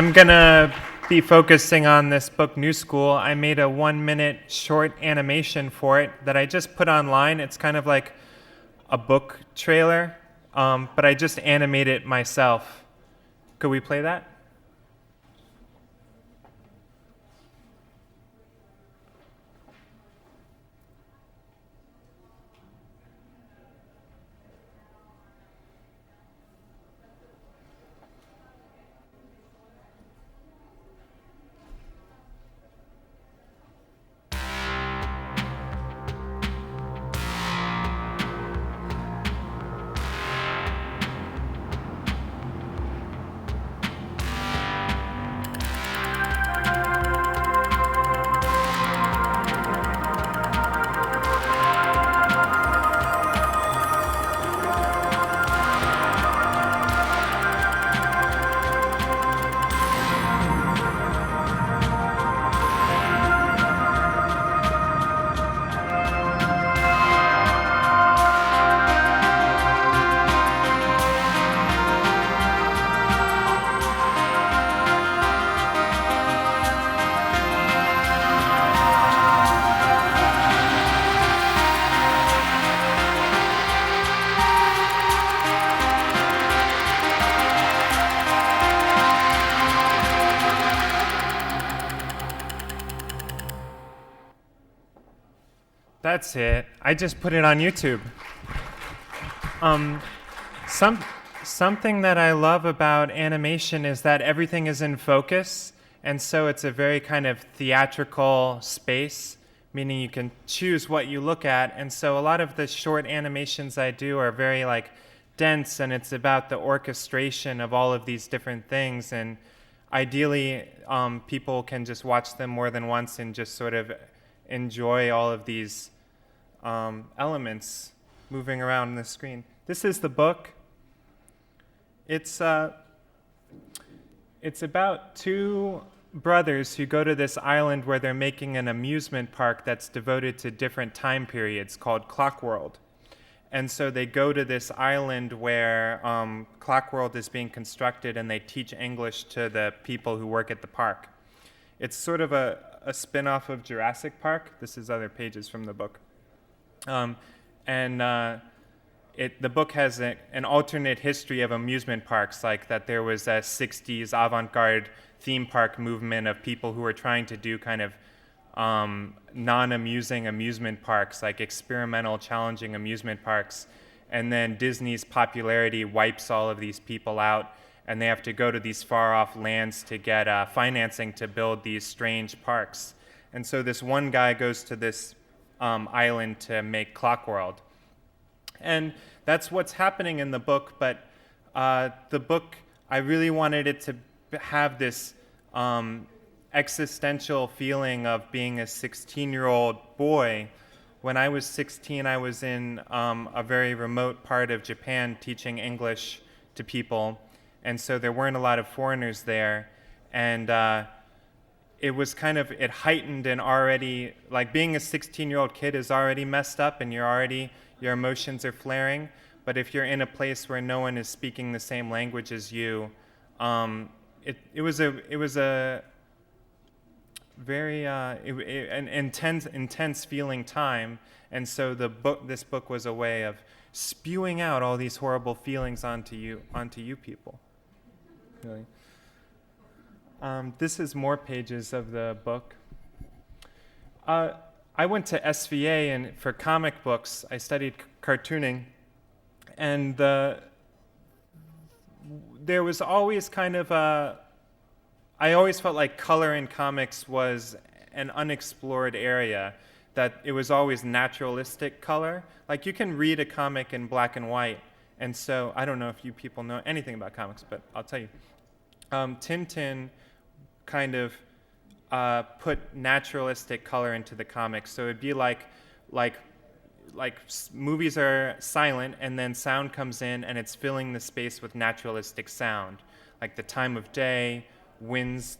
I'm gonna be focusing on this book, New School. I made a 1-minute short animation for it that I just put online. It's kind of like a book trailer, but I just animate it myself. Could we play that? That's it. I just put it on YouTube. Something that I love about animation is that everything is in focus, and so it's a very kind of theatrical space, meaning you can choose what you look at. And so a lot of the short animations I do are very like dense, and it's about the orchestration of all of these different things. And ideally, people can just watch them more than once and just sort of enjoy all of these elements moving around the screen. This is the book. It's about two brothers who go to this island where they're making an amusement park that's devoted to different time periods called Clockworld. And so they go to this island where Clockworld is being constructed, and they teach English to the people who work at the park. It's sort of a spin-off of Jurassic Park. This is other pages from the book. The book has an alternate history of amusement parks, like that there was a 60s avant-garde theme park movement of people who were trying to do kind of non-amusing amusement parks, like experimental, challenging amusement parks. And then Disney's popularity wipes all of these people out, and they have to go to these far-off lands to get financing to build these strange parks. And so this one guy goes to this island to make Clockworld. And that's what's happening in the book, but the book, I really wanted it to have this existential feeling of being a 16-year-old boy. When I was 16, I was in a very remote part of Japan teaching English to people, and so there weren't a lot of foreigners there, and it was kind of, it heightened and already, like being a 16-year-old kid is already messed up and your emotions are flaring. But if you're in a place where no one is speaking the same language as you, it was a very an intense feeling time. And so this book was a way of spewing out all these horrible feelings onto you people. Really. This is more pages of the book. I went to SVA, and for comic books, I studied cartooning, and there was always kind of I always felt like color in comics was an unexplored area, that it was always naturalistic color. Like you can read a comic in black and white, and so I don't know if you people know anything about comics, but I'll tell you. Tintin kind of put naturalistic color into the comics. So it'd be like movies are silent and then sound comes in and it's filling the space with naturalistic sound. Like the time of day, wind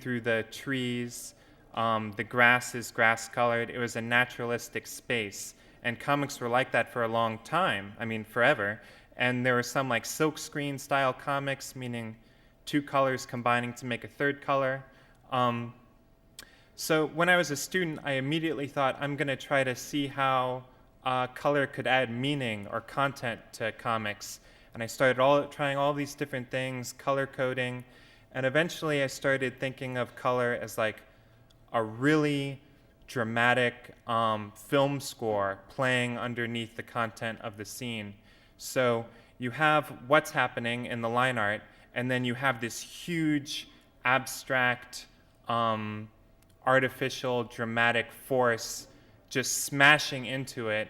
through the trees, the grass is grass colored. It was a naturalistic space. And comics were like that for a long time. I mean, forever. And there were some like silkscreen style comics, meaning two colors combining to make a third color. So when I was a student, I immediately thought, I'm going to try to see how color could add meaning or content to comics. And I started trying all these different things, color coding, and eventually I started thinking of color as like a really dramatic film score playing underneath the content of the scene. So you have what's happening in the line art, and then you have this huge, abstract, artificial, dramatic force just smashing into it.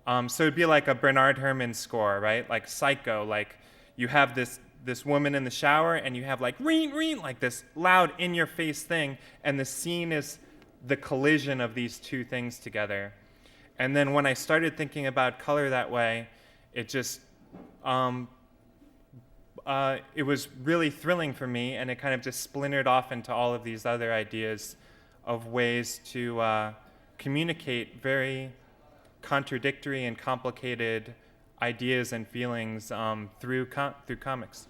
So it'd be like a Bernard Herrmann score, right? Like Psycho, like you have this woman in the shower, and you have like reen, reen, like this loud in-your-face thing, and the scene is the collision of these two things together. And then when I started thinking about color that way, it just, it was really thrilling for me, and it kind of just splintered off into all of these other ideas of ways to communicate very contradictory and complicated ideas and feelings through comics.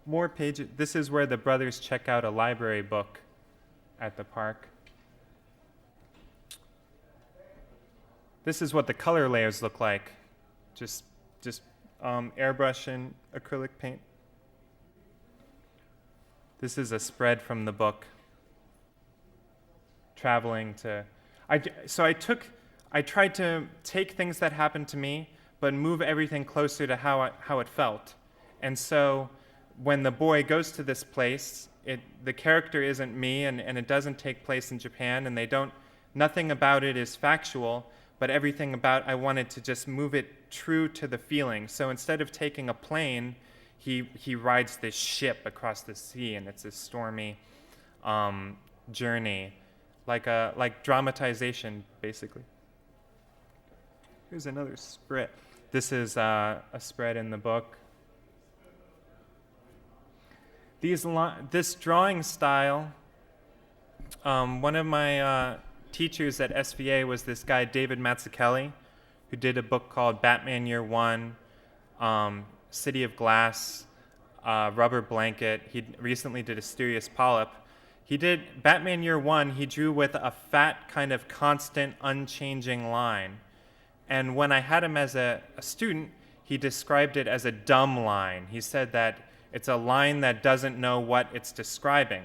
More pages. This is where the brothers check out a library book at the park. This is what the color layers look like. Just airbrush and acrylic paint. This is a spread from the book. Traveling to, I tried to take things that happened to me, but move everything closer to how it felt. And so when the boy goes to this place, the character isn't me, and it doesn't take place in Japan, and nothing about it is factual, but everything about, I wanted to just move it true to the feeling. So instead of taking a plane, he rides this ship across the sea, and it's a stormy journey, like dramatization, basically. Here's another spread. This is a spread in the book. This drawing style, one of my teachers at SVA was this guy, David Mazzucchelli, who did a book called Batman Year One, City of Glass, Rubber Blanket. He recently did Asterius Polyp. He did Batman Year One, he drew with a fat, kind of constant, unchanging line. And when I had him as a student, he described it as a dumb line. He said that it's a line that doesn't know what it's describing.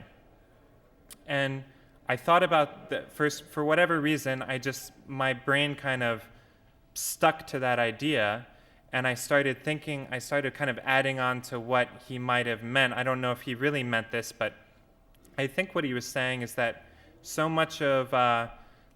And I thought about that first, for whatever reason, my brain kind of stuck to that idea, and I started kind of adding on to what he might have meant. I don't know if he really meant this, but I think what he was saying is that so much of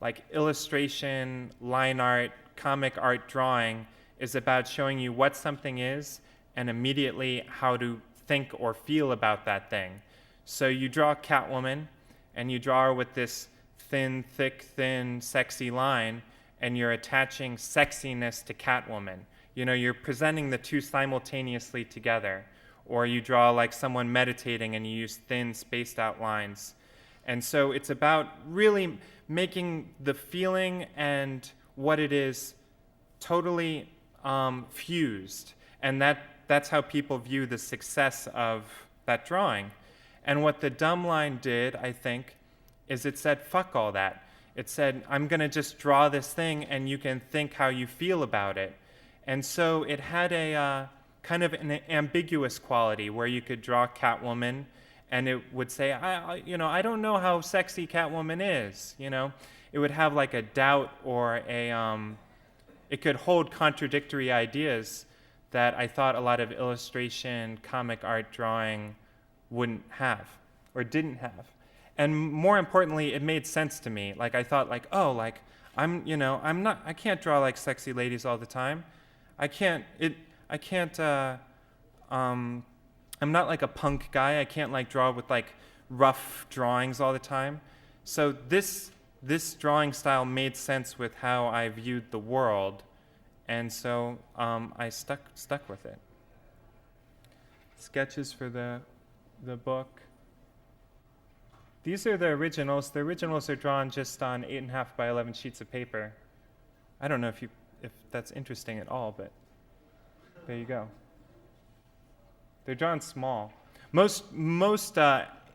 like illustration, line art, comic art drawing is about showing you what something is and immediately how to think or feel about that thing. So you draw Catwoman, and you draw her with this thin, sexy line, and you're attaching sexiness to Catwoman. You know, you're presenting the two simultaneously together. Or you draw like someone meditating, and you use thin, spaced out lines. And so it's about really making the feeling and what it is totally fused. And that's how people view the success of that drawing. And what the dumb line did, I think, is it said, fuck all that. It said, I'm going to just draw this thing, and you can think how you feel about it. And so it had a kind of an ambiguous quality where you could draw Catwoman, and it would say, I don't know how sexy Catwoman is. You know, it would have like a doubt, or it could hold contradictory ideas that I thought a lot of illustration, comic art drawing wouldn't have or didn't have. And more importantly, it made sense to me. Like I thought, like, oh, like I can't draw like sexy ladies all the time. I'm not like a punk guy. I can't like draw with like rough drawings all the time. So this drawing style made sense with how I viewed the world, and so I stuck with it. Sketches for the book. These are the originals. The originals are drawn just on 8.5 by 11 sheets of paper. I don't know if that's interesting at all, but there you go. They're drawn small. Most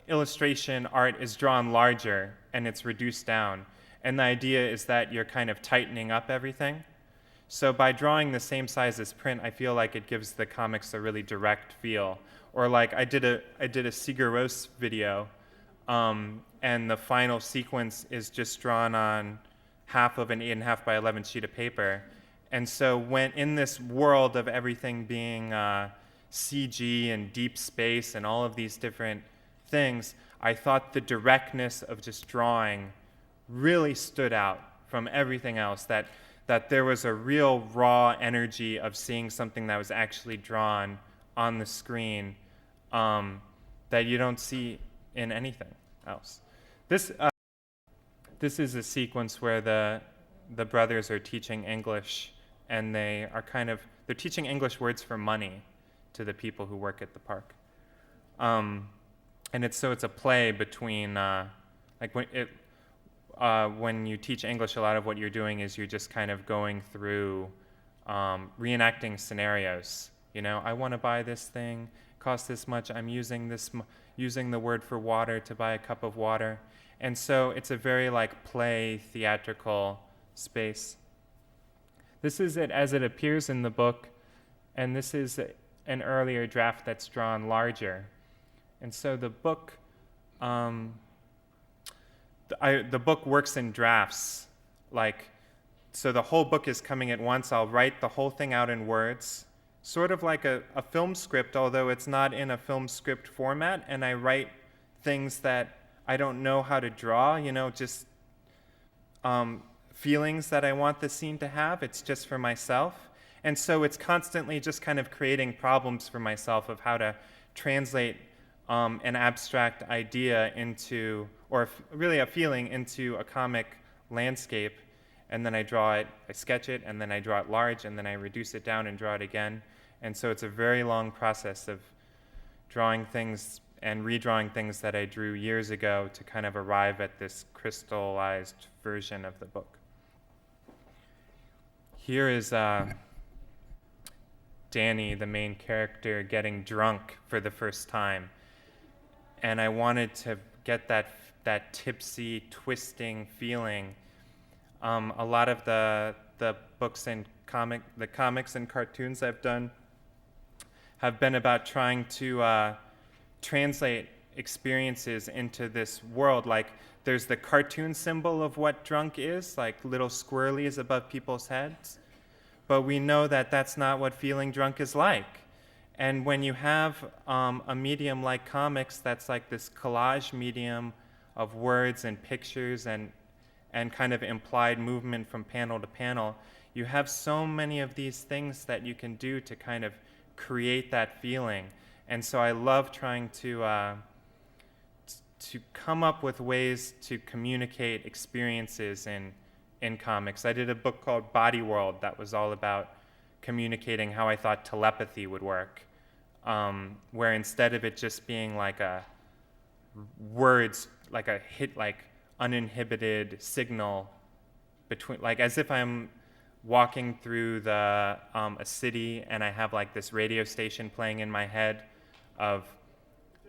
illustration art is drawn larger and it's reduced down. And the idea is that you're kind of tightening up everything. So by drawing the same size as print, I feel like it gives the comics a really direct feel. Or like I did a Sigur Ros video, and the final sequence is just drawn on half of an 8.5 by 11 sheet of paper. And so when in this world of everything being CG and deep space and all of these different things, I thought the directness of just drawing really stood out from everything else, that there was a real raw energy of seeing something that was actually drawn on the screen that you don't see in anything else. This is a sequence where the brothers are teaching English, and they're teaching English words for money to the people who work at the park. And it's a play between when you teach English, a lot of what you're doing is you're just kind of going through reenacting scenarios. You know, I want to buy this thing, costs this much. I'm using the word for water to buy a cup of water, and so it's a very like play theatrical space. This is it as it appears in the book, and this is an earlier draft that's drawn larger. And so the book, the book works in drafts. So the whole book is coming at once. I'll write the whole thing out in words, sort of like a film script, although it's not in a film script format, and I write things that I don't know how to draw, just feelings that I want the scene to have. It's just for myself. And so it's constantly just kind of creating problems for myself of how to translate an abstract idea into, or really a feeling into a comic landscape. And then I draw it, I sketch it, and then I draw it large, and then I reduce it down and draw it again. And so it's a very long process of drawing things and redrawing things that I drew years ago to kind of arrive at this crystallized version of the book. Here is Danny, the main character, getting drunk for the first time. And I wanted to get that tipsy, twisting feeling. A lot of the books and the comics and cartoons I've done have been about trying to translate experiences into this world. Like there's the cartoon symbol of what drunk is, like little squirrelies above people's heads. But we know that that's not what feeling drunk is like. And when you have a medium like comics that's like this collage medium of words and pictures and kind of implied movement from panel to panel, you have so many of these things that you can do to kind of create that feeling. And so I love trying to come up with ways to communicate experiences in comics. I did a book called Body World that was all about communicating how I thought telepathy would work, where instead of it just being like a words, like a hit, like uninhibited signal between, like as if I'm walking through a city and I have like this radio station playing in my head of,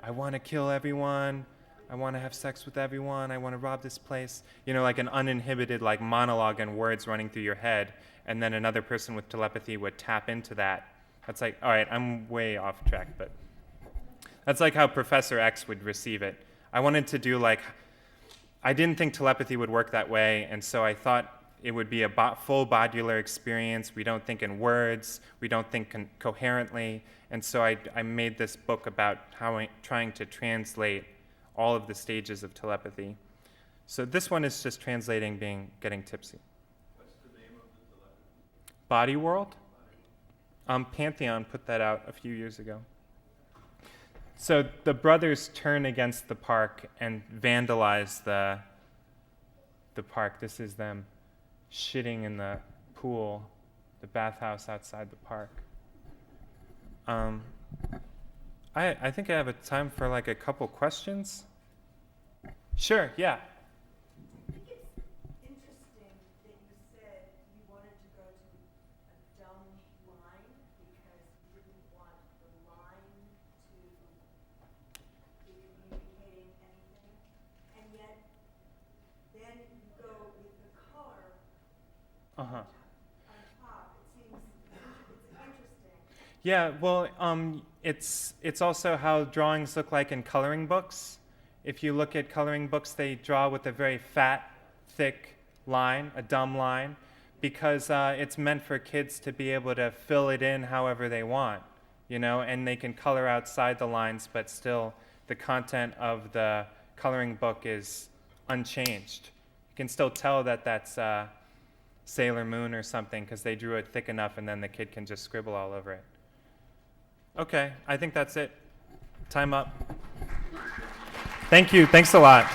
I want to kill everyone, I want to have sex with everyone, I want to rob this place, like an uninhibited like monologue and words running through your head, and then another person with telepathy would tap into that. That's like, all right, I'm way off track, but that's like how Professor X would receive it. I wanted to do I didn't think telepathy would work that way, and so I thought it would be a full bodylar experience. We don't think in words, we don't think coherently, and so I made this book about trying to translate all of the stages of telepathy. So this one is just translating getting tipsy. What's the name of the telepathy? Body World? Pantheon put that out a few years ago. So the brothers turn against the park and vandalize the park. This is them shitting in the pool, the bathhouse outside the park. I think I have a time for like a couple questions. Sure, yeah. I think it's interesting that you said you wanted to go to a dumb line because you didn't want the line to Uh-huh. on top. It seems it's interesting. Yeah, well, it's also how drawings look like in coloring books. If you look at coloring books, they draw with a very fat, thick line, a dumb line, because it's meant for kids to be able to fill it in however they want, you know, and they can color outside the lines, but still the content of the coloring book is unchanged. You can still tell that that's Sailor Moon or something because they drew it thick enough and then the kid can just scribble all over it. Okay, I think that's it. Time up. Thank you. Thanks a lot.